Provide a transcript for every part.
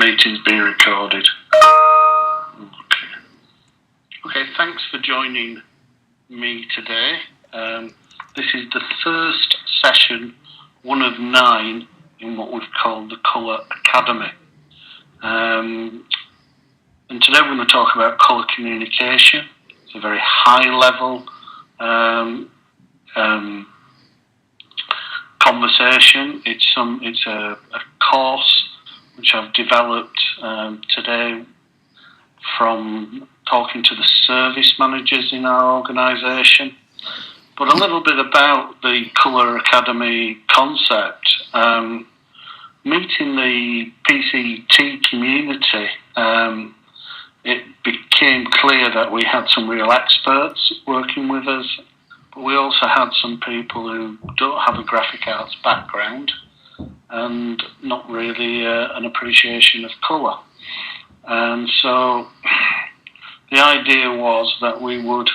meeting's being recorded. Okay, thanks for joining me today. This is the first session, one of 9, in what we've called the Colour Academy. And today we're going to talk about colour communication. It's a very high level conversation. It's a course which I've developed today from talking to the service managers in our organisation. But a little bit about the Colour Academy concept. Meeting the PCT community, it became clear that we had some real experts working with us, but we also had some people who don't have a graphic arts background and not really an appreciation of colour. And so the idea was that we were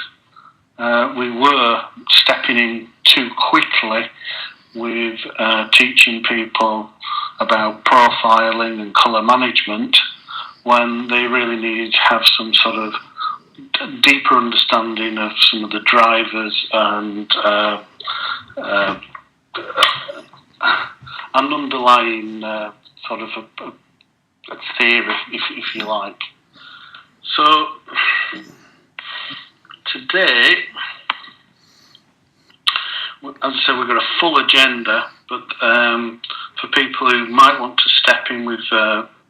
stepping in too quickly with teaching people about profiling and colour management when they really needed to have some sort of deeper understanding of some of the drivers and an underlying sort of a theory, if you like. So today, as I said, we've got a full agenda, but for people who might want to step in with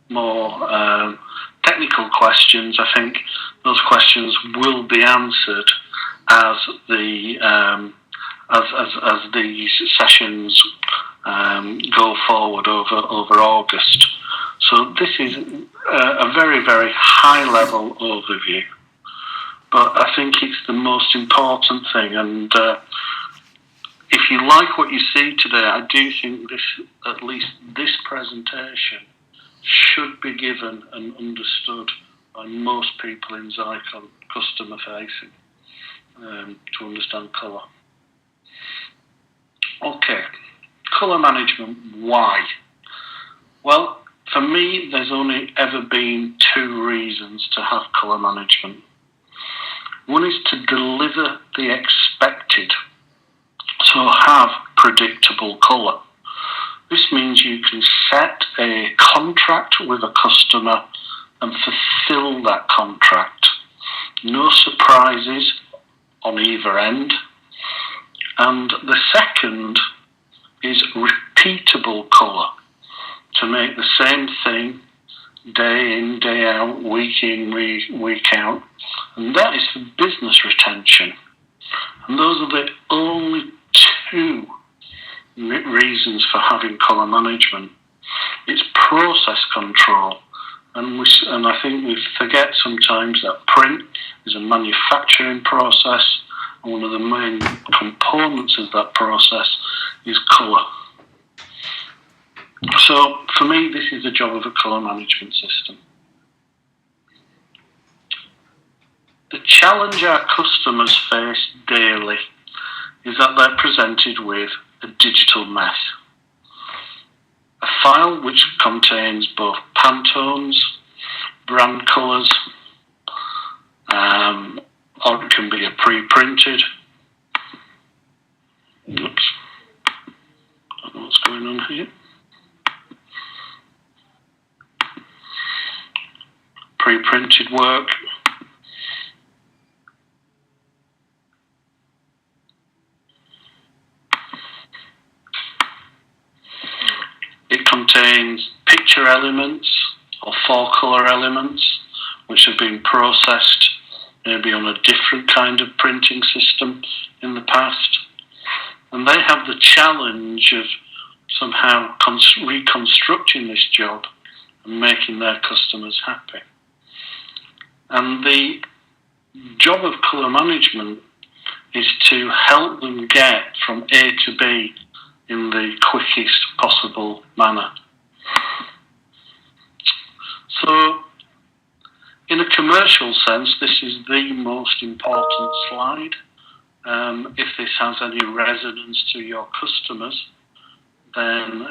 more technical questions, I think those questions will be answered as the as these sessions go forward over August. So this is a very, very high level overview, but I think it's the most important thing. And if you like what you see today, I do think at least this presentation should be given and understood by most people in Zycon customer facing to understand colour. Okay, colour management, why? Well, for me, there's only ever been 2 reasons to have colour management. One is to deliver the expected, so have predictable colour. This means you can set a contract with a customer and fulfill that contract. No surprises on either end. And the second is repeatable colour, to make the same thing day in, day out, week in, week out. And that is for business retention. And those are the only 2 reasons for having colour management. It's process control. And I think we forget sometimes that print is a manufacturing process, and one of the main components of that process is colour. So for me, this is the job of a colour management system. The challenge our customers face daily is that they're presented with a digital mess. A file which contains both Pantones, brand colours, or it can be a pre-printed. Oops, I don't know what's going on here. Pre-printed work. It contains picture elements or 4-colour elements which have been processed maybe on a different kind of printing system in the past. And they have the challenge of somehow reconstructing this job and making their customers happy. And the job of colour management is to help them get from A to B in the quickest possible manner. So, in a commercial sense, this is the most important slide. If this has any resonance to your customers, then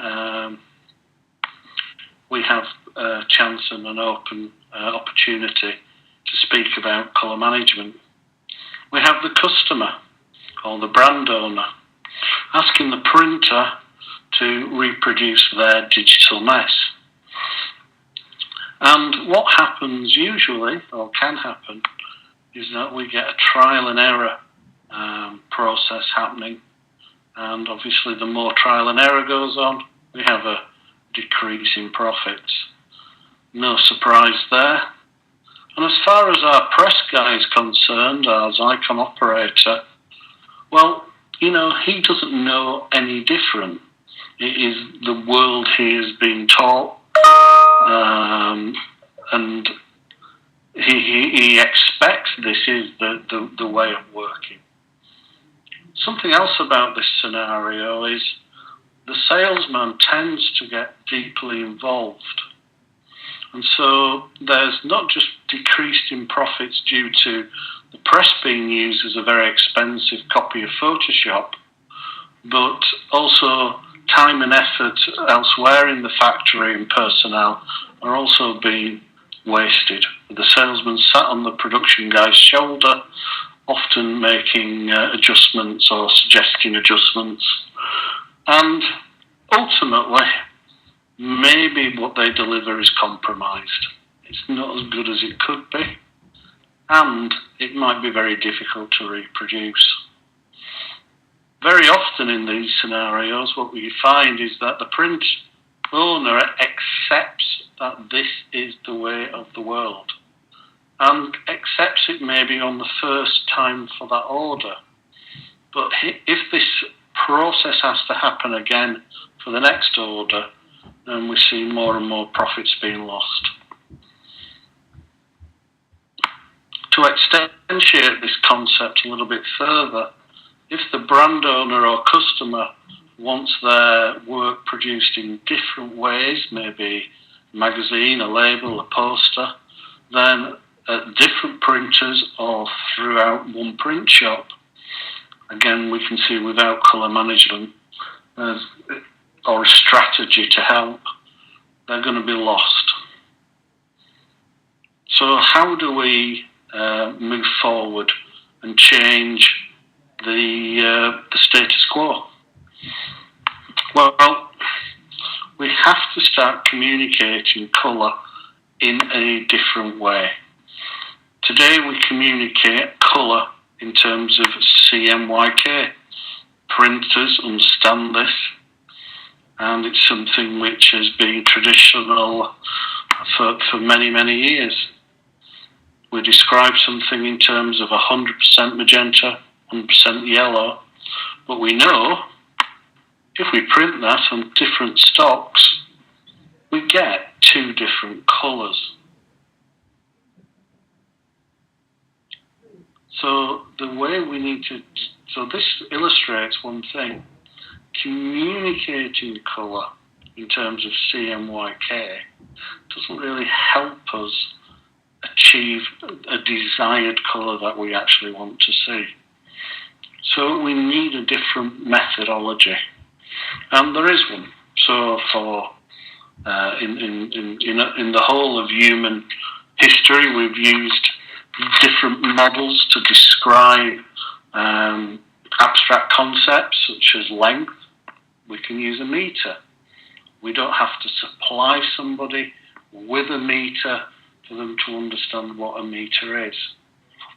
we have a chance and an open opportunity to speak about colour management. We have the customer or the brand owner asking the printer to reproduce their digital mess. And what happens usually, or can happen, is that we get a trial and error process happening. And obviously the more trial and error goes on, we have a decrease in profits. No surprise there. And as far as our press guy is concerned, our Zycon operator, well, he doesn't know any different. It is the world he has been taught, and he expects this is the way of working. Something else about this scenario is the salesman tends to get deeply involved. And so there's not just decreased in profits due to the press being used as a very expensive copy of Photoshop, but also time and effort elsewhere in the factory and personnel are also being wasted. The salesman sat on the production guy's shoulder, often making adjustments or suggesting adjustments. And ultimately, maybe what they deliver is compromised. It's not as good as it could be, and it might be very difficult to reproduce. Very often in these scenarios, what we find is that the print owner accepts that this is the way of the world, and accepts it maybe on the first time for that order. But if this process has to happen again for the next order, then we see more and more profits being lost. To extensiate this concept a little bit further, if the brand owner or customer wants their work produced in different ways, maybe a magazine, a label, a poster, then at different printers or throughout one print shop, again, we can see without colour management or a strategy to help, they're going to be lost. So how do we move forward and change the status quo? Well, we have to start communicating colour in a different way. Today we communicate colour in terms of CMYK. Printers understand this, and it's something which has been traditional for many, many years. We describe something in terms of 100% magenta, 100% yellow, but we know if we print that on different stocks, we get two different colours. So the way we need to, so this illustrates one thing. Communicating colour in terms of CMYK doesn't really help us achieve a desired colour that we actually want to see. So we need a different methodology, and there is one. So for in the whole of human history, we've used different models to describe abstract concepts such as length. We can use a meter. We don't have to supply somebody with a meter for them to understand what a meter is.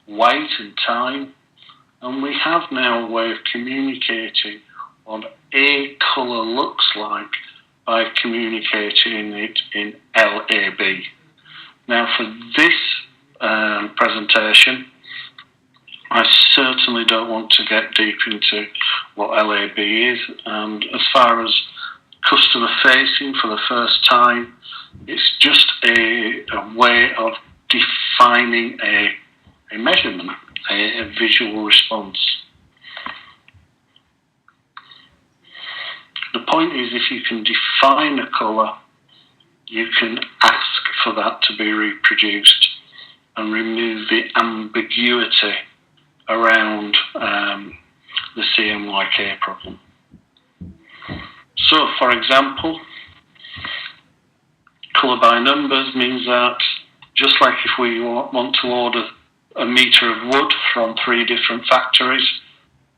Weight and time. And we have now a way of communicating what a colour looks like by communicating it in LAB. Now for this presentation, I certainly don't want to get deep into what LAB is, and as far as customer facing for the first time, it's just a way of defining a measurement, a visual response. The point is, if you can define a colour, you can ask for that to be reproduced and remove the ambiguity around the CMYK problem. So, for example, Colour by numbers means that just like if we want to order a metre of wood from 3 different factories,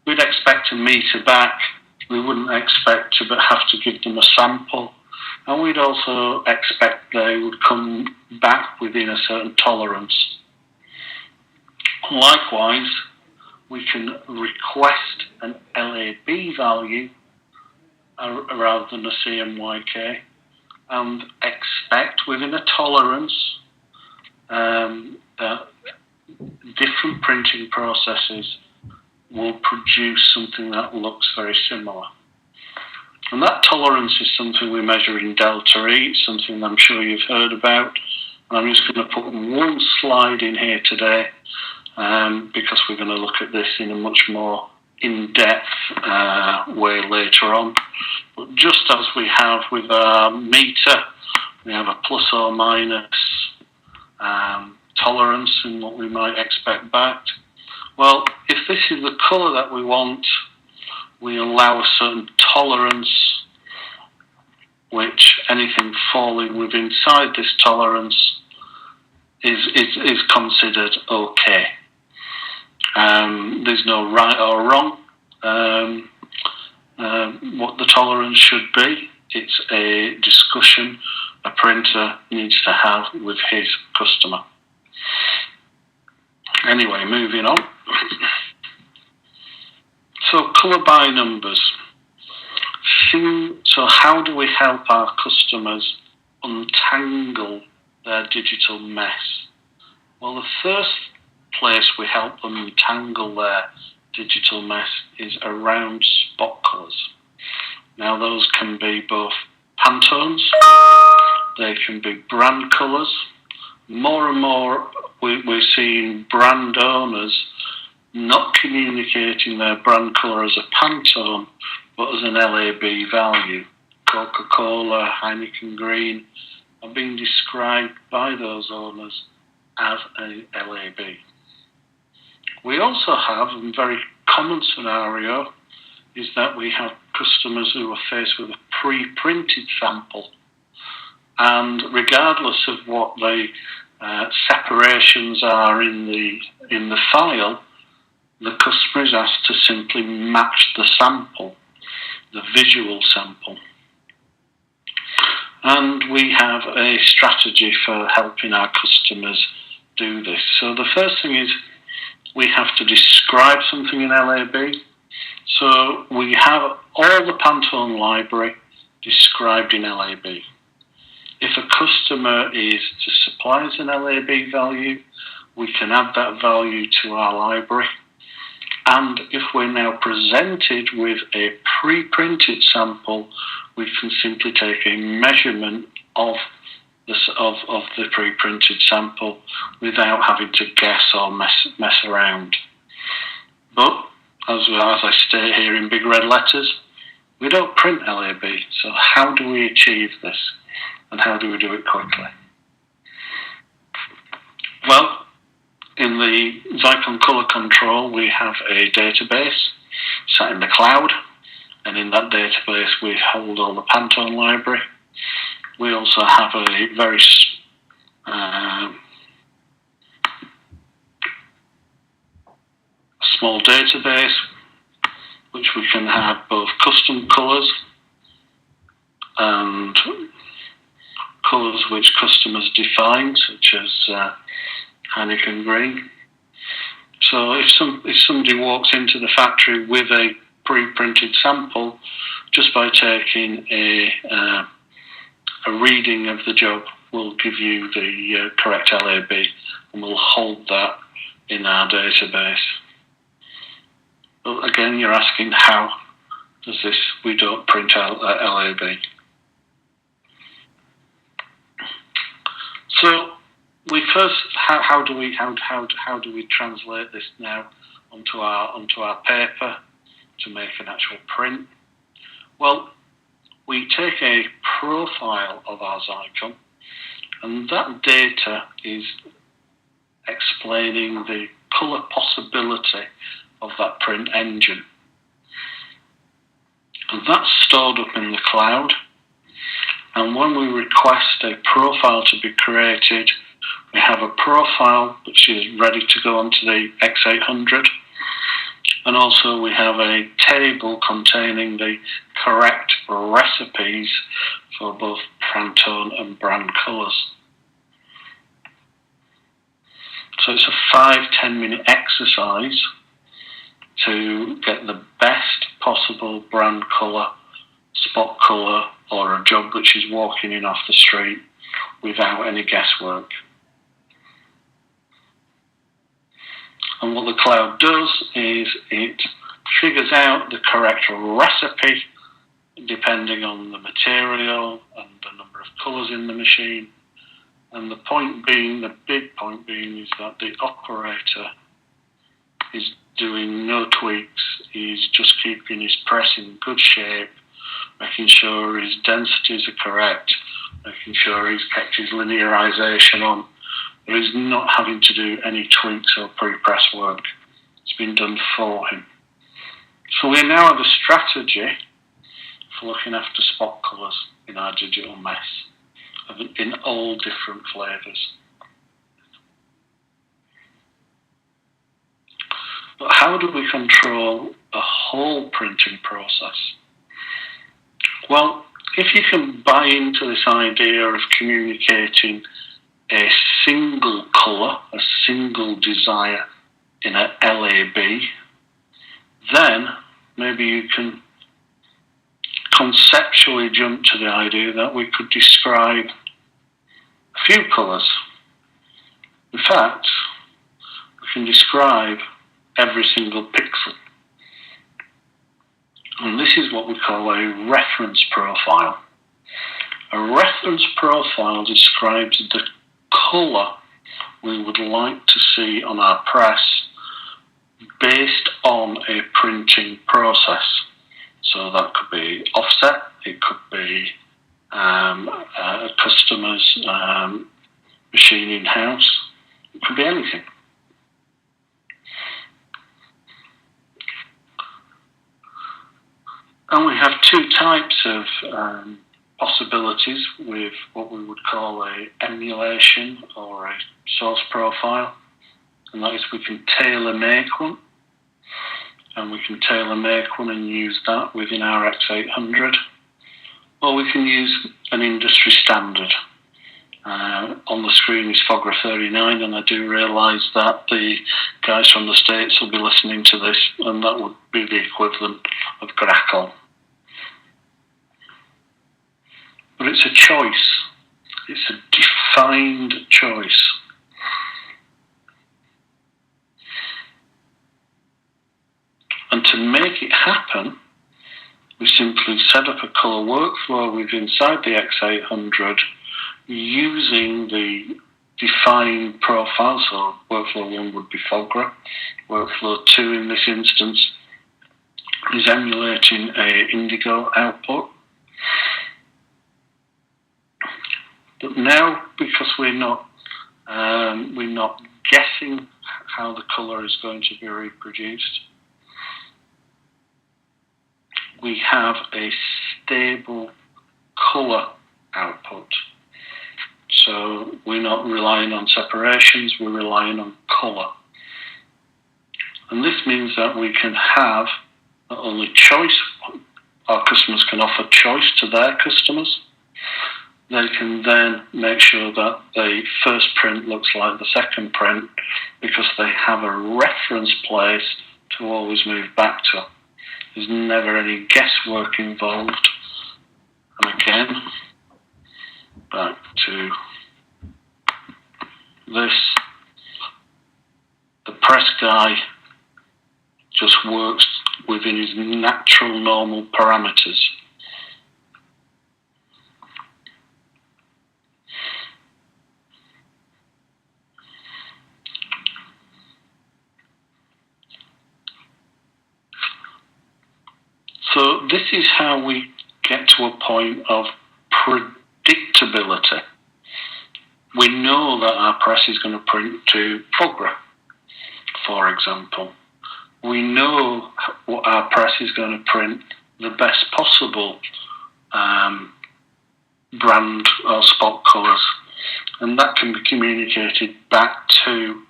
we'd expect a metre back. We wouldn't expect to have to give them a sample. And we'd also expect they would come back within a certain tolerance. Likewise, we can request an LAB value rather than a CMYK and expect within a tolerance that different printing processes will produce something that looks very similar. And that tolerance is something we measure in delta E, something I'm sure you've heard about. And I'm just going to put one slide in here today because we're going to look at this in a much more in-depth way later on. But just as we have with our meter, we have a plus or minus tolerance in what we might expect back. Well, if this is the colour that we want, we allow a certain tolerance, which anything falling within inside this tolerance is considered okay. There's no right or wrong what the tolerance should be. It's a discussion a printer needs to have with his customer. Anyway, moving on. So, colour by numbers. So how do we help our customers untangle their digital mess? Well, the first place we help them untangle their digital mess is around spot colours. Now, those can be both Pantones, they can be brand colours. More and more, we're seeing brand owners not communicating their brand colour as a Pantone, but as an LAB value. Coca-Cola, Heineken Green are being described by those owners as a LAB. We also have, a very common scenario, is that we have customers who are faced with a pre-printed sample, and regardless of what the separations are in the file, the customer is asked to simply match the sample, the visual sample. And we have a strategy for helping our customers do this. So the first thing is we have to describe something in LAB. So we have all the Pantone library described in LAB. If a customer is to supply us an LAB value, we can add that value to our library. And if we're now presented with a pre-printed sample, we can simply take a measurement of the pre-printed sample without having to guess or mess around. But as I state here in big red letters, we don't print LAB. So how do we achieve this? And how do we do it quickly? Well, in the Zycon Colour Control, we have a database sat in the cloud, and in that database we hold all the Pantone library. We also have a very small database which we can have both custom colours and colours which customers define, such as Heineken Green. So if somebody walks into the factory with a pre-printed sample, just by taking a reading of the job, we'll give you the correct LAB, and we'll hold that in our database. But again, you're asking how does this? We don't print out LAB. So we first, how do we translate this now onto our paper to make an actual print? Well, we take a profile of our Zycon, and that data is explaining the colour possibility of that print engine. And that's stored up in the cloud. And when we request a profile to be created, we have a profile which is ready to go onto the X800. And also we have a table containing the correct recipes for both Pantone and brand colours. So it's a 5-10 minute exercise to get the best possible brand colour, spot colour, or a job which is walking in off the street without any guesswork. And what the cloud does is it figures out the correct recipe depending on the material and the number of colours in the machine. And the point being, the big point being, is that the operator is doing no tweaks. He's just keeping his press in good shape, making sure his densities are correct, making sure he's kept his linearization on. But he's not having to do any tweaks or pre-press work. It's been done for him. So we now have a strategy for looking after spot colours in our digital mess in all different flavours. But how do we control the whole printing process? Well, if you can buy into this idea of communicating a single colour, a single desire in a LAB, then maybe you can conceptually jump to the idea that we could describe a few colours. In fact, we can describe every single pixel. And this is what we call a reference profile. A reference profile describes the colour we would like to see on our press based on a printing process. So that could be offset, it could be a customer's machine in-house, it could be anything. And we have two types of possibilities with what we would call a emulation or a source profile, and that is we can tailor make one, and we can tailor make one and use that within our X800, or we can use an industry standard. On the screen is Fogra 39, and I do realise that the guys from the States will be listening to this, and that would be the equivalent of Grackle. But it's a choice. It's a defined choice. And to make it happen, we simply set up a colour workflow within inside the X800 using the defined profile. So workflow 1 would be Fogra. Workflow 2 in this instance is emulating a Indigo output. But now, because we're not guessing how the colour is going to be reproduced, we have a stable colour output. So we're not relying on separations, we're relying on colour. And this means that we can have not only choice, our customers can offer choice to their customers. They can then make sure that the first print looks like the second print because they have a reference place to always move back to. There's never any guesswork involved. And again, back to this. The press guy just works within his natural, normal parameters. So this is how we get to a point of predictability. We know that our press is going to print to Fogra, for example. We know what our press is going to print the best possible brand or spot colours, and that can be communicated back to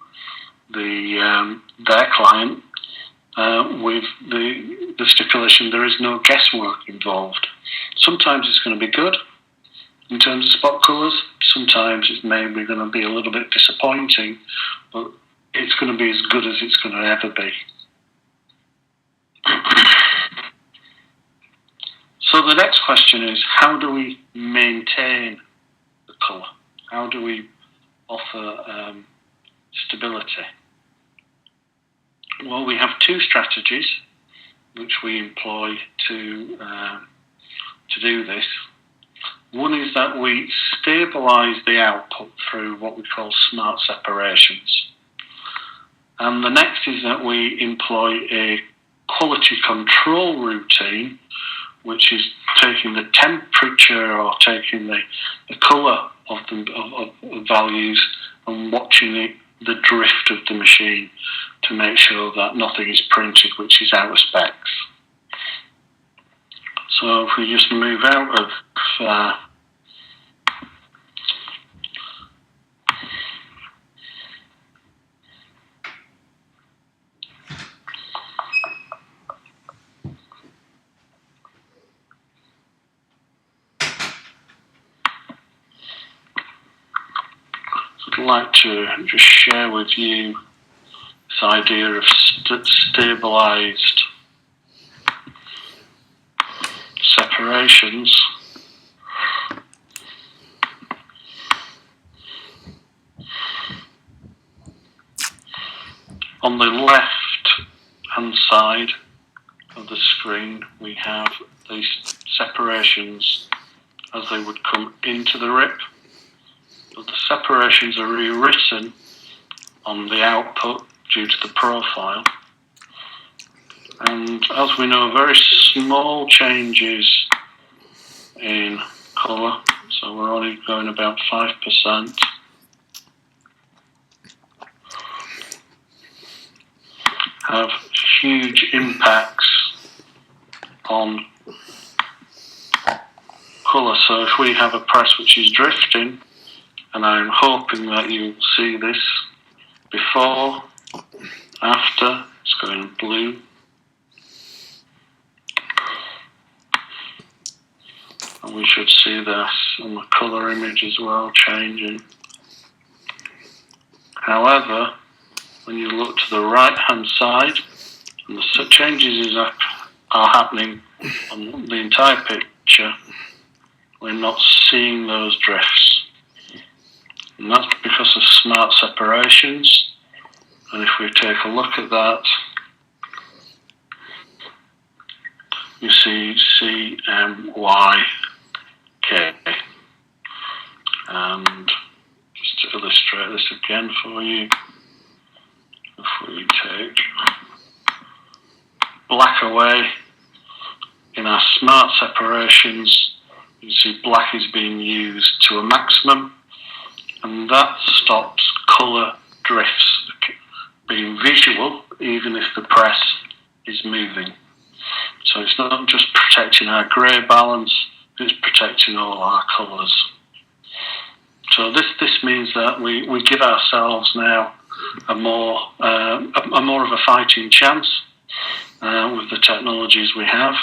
their client with the stipulation there is no guesswork involved. Sometimes it's going to be good in terms of spot colours, sometimes it's maybe going to be a little bit disappointing, but it's going to be as good as it's going to ever be. So the next question is, how do we maintain the colour? How do we offer stability? Well, we have two strategies which we employ to do this. One is that we stabilise the output through what we call smart separations. And the next is that we employ a quality control routine, which is taking the temperature or taking the colour of the values and watching the drift of the machine to make sure that nothing is printed which is out of specs. So if we just move out of I'd like to just share with you this idea of stabilised separations. On the left-hand side of the screen, we have these separations as they would come into the RIP. But the separations are rewritten on the output due to the profile. And as we know, very small changes in colour, so we're only going about 5%. Have huge impacts on colour. So if we have a press which is drifting, and I'm hoping that you'll see this before, after, it's going blue. And we should see this on the colour image as well, changing. However, when you look to the right-hand side, and the changes are happening on the entire picture, we're not seeing those drifts. And that's because of smart separations. And if we take a look at that, you see CMYK. And just to illustrate this again for you, if we take black away in our smart separations, you see black is being used to a maximum, and that stops colour drifts being visual, even if the press is moving. So it's not just protecting our grey balance, it's protecting all our colours. So this means that we give ourselves now a more of a fighting chance with the technologies we have.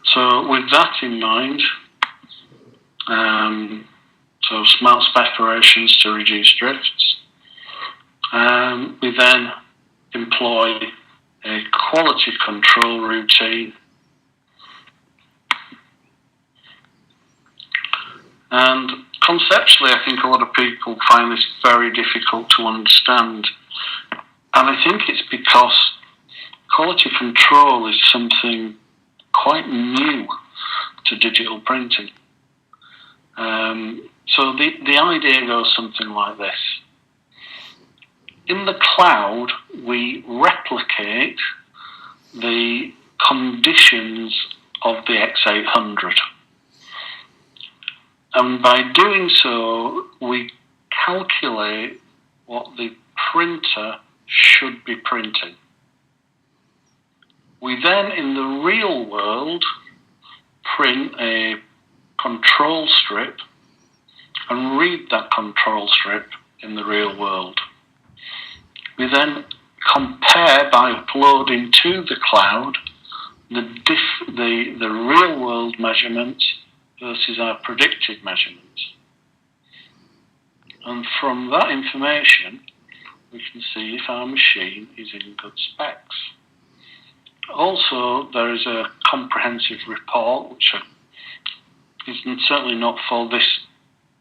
So with that in mind, so smart separations to reduce drifts, we then employ a quality control routine. And conceptually, I think a lot of people find this very difficult to understand. And I think it's because quality control is something quite new to digital printing. So the idea goes something like this. In the cloud, we replicate the conditions of the X800. And by doing so, we calculate what the printer should be printing. We then, in the real world, print a control strip and read that control strip in the real world. We then compare by uploading to the cloud the real world measurements versus our predicted measurements. And from that information, we can see if our machine is in good specs. Also, there is a comprehensive report, which is certainly not for this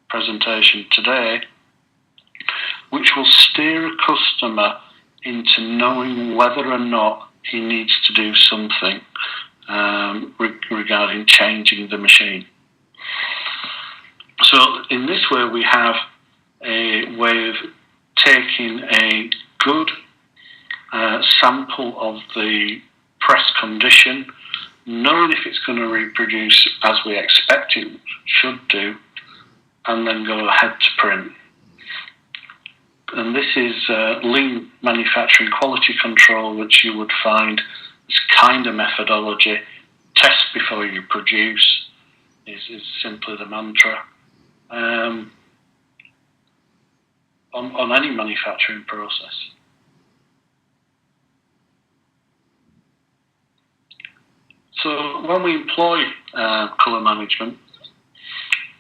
presentation today, which will steer a customer into knowing whether or not he needs to do something regarding changing the machine. So in this way, we have a way of taking a good sample of the press condition, knowing if it's going to reproduce as we expect it should do, and then go ahead to print. And this is lean manufacturing quality control, which you would find this kind of methodology. Test before you produce is simply the mantra on any manufacturing process. So when we employ colour management,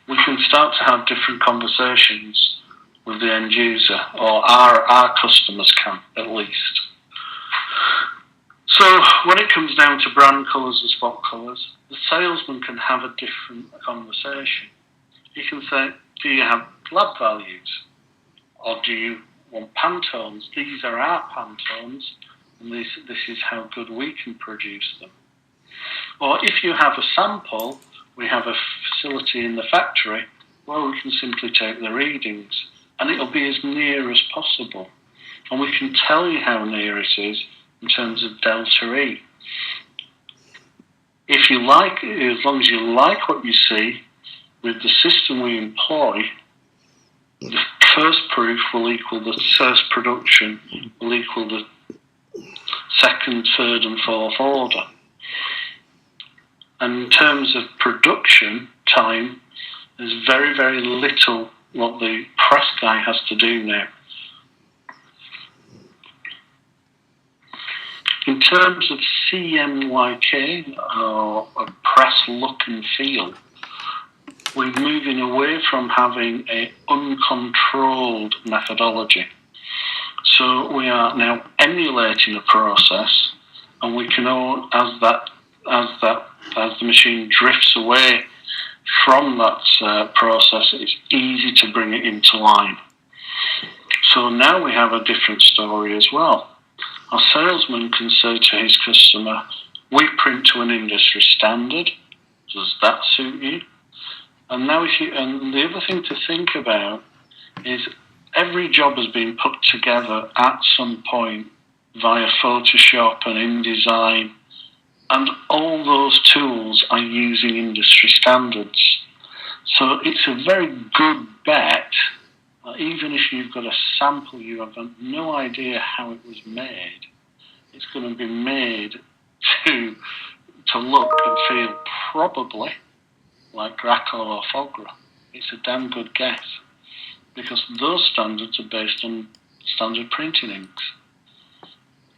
we can start to have different conversations with the end user, or our customers can, at least. So when it comes down to brand colours and spot colours, the salesman can have a different conversation. He can say, do you have lab values? Or do you want Pantones? These are our Pantones, and this is how good we can produce them. Or if you have a sample, we have a facility in the factory where we can simply take the readings, and it'll be as near as possible. And we can tell you how near it is in terms of delta E. If you like, as long as you like what you see, with the system we employ, the first proof will equal the first production, will equal the second, third and fourth order. And in terms of production time, there's very, very little what the press guy has to do now. In terms of CMYK, or a press look and feel, we're moving away from having an uncontrolled methodology. So we are now emulating a process, and we can all, as the machine drifts away from that process, it's easy to bring it into line. So now we have a different story as well. Our salesman can say to his customer, we print to an industry standard. Does that suit you? And now, and the other thing to think about is every job has been put together at some point via Photoshop and InDesign, and all those tools are using industry standards. So it's a very good bet, even if you've got a sample, you have no idea how it was made. It's going to be made to look and feel probably like Gracol or Fogra. It's a damn good guess, because those standards are based on standard printing inks.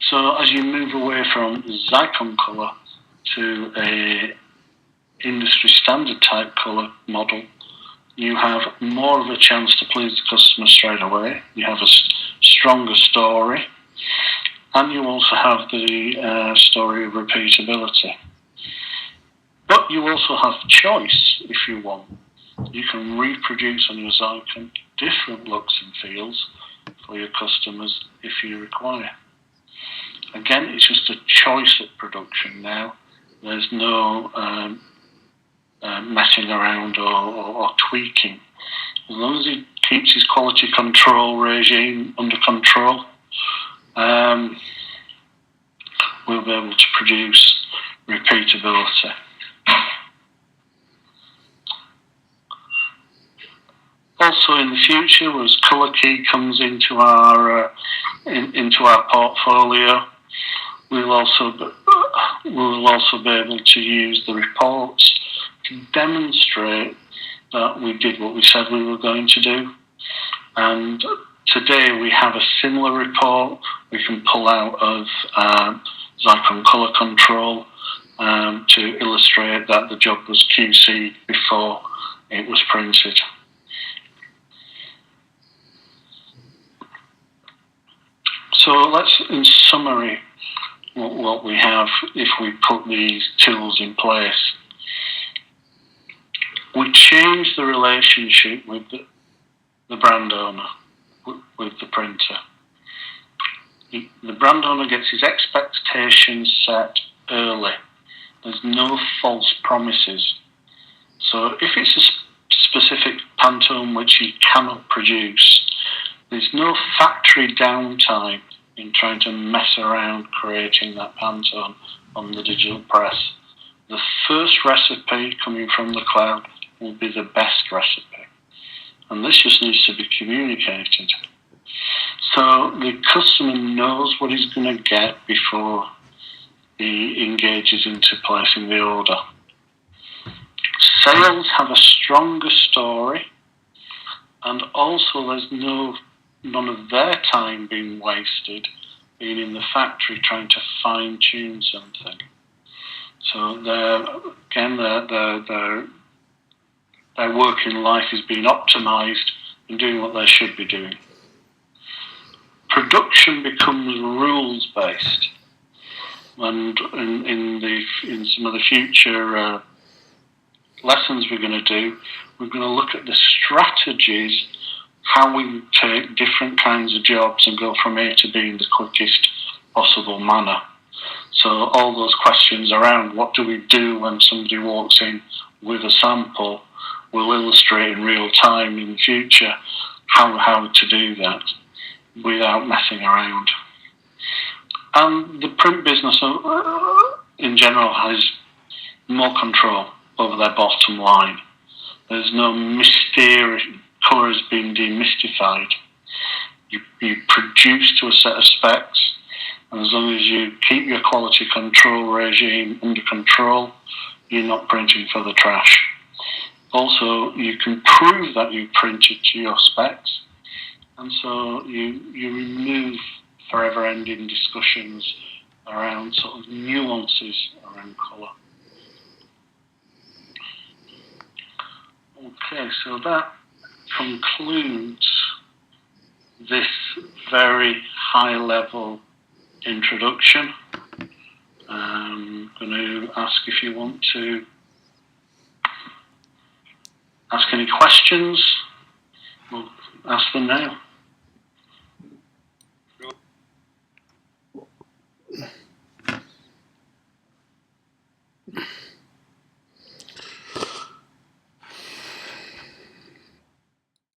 So as you move away from Zycon colour to a industry standard type colour model, you have more of a chance to please the customer straight away. You have a stronger story, and you also have the story of repeatability. But you also have choice if you want. You can reproduce on your Zycon different looks and feels for your customers if you require. Again, it's just a choice of production now. There's no messing around or tweaking. As long as he keeps his quality control regime under control, we'll be able to produce repeatability. Also, in the future, as Colour Key comes into our portfolio, we'll also we will also be able to use the reports to demonstrate that we did what we said we were going to do. And today we have a similar report we can pull out of Zycon Colour Control to illustrate that the job was QC'd before it was printed. So let's, in summary, what we have if we put these tools in place. We change the relationship with the brand owner, with the printer. The brand owner gets his expectations set early. There's no false promises. So if it's a specific Pantone which he cannot produce, there's no factory downtime in trying to mess around creating that Pantone on the digital press. The first recipe coming from the cloud will be the best recipe. And this just needs to be communicated. So the customer knows what he's going to get before he engages into placing the order. Sales have a stronger story, and also there's none of their time being wasted being in the factory trying to fine-tune something. So their working life is being optimised and doing what they should be doing. Production becomes rules-based, and in some of the future lessons we're going to do, we're going to look at the strategies, how we take different kinds of jobs and go from A to B in the quickest possible manner. So all those questions around what do we do when somebody walks in with a sample will illustrate in real time in the future how to do that without messing around. And the print business in general has more control over their bottom line. There's no mysterious colours being demystified. You produce to a set of specs, and as long as you keep your quality control regime under control, you're not printing for the trash. Also, you can prove that you printed to your specs, and so you remove forever-ending discussions around sort of nuances around colour. Okay, so that concludes this very high-level introduction. I'm going to ask if you want to ask any questions. We'll ask them now.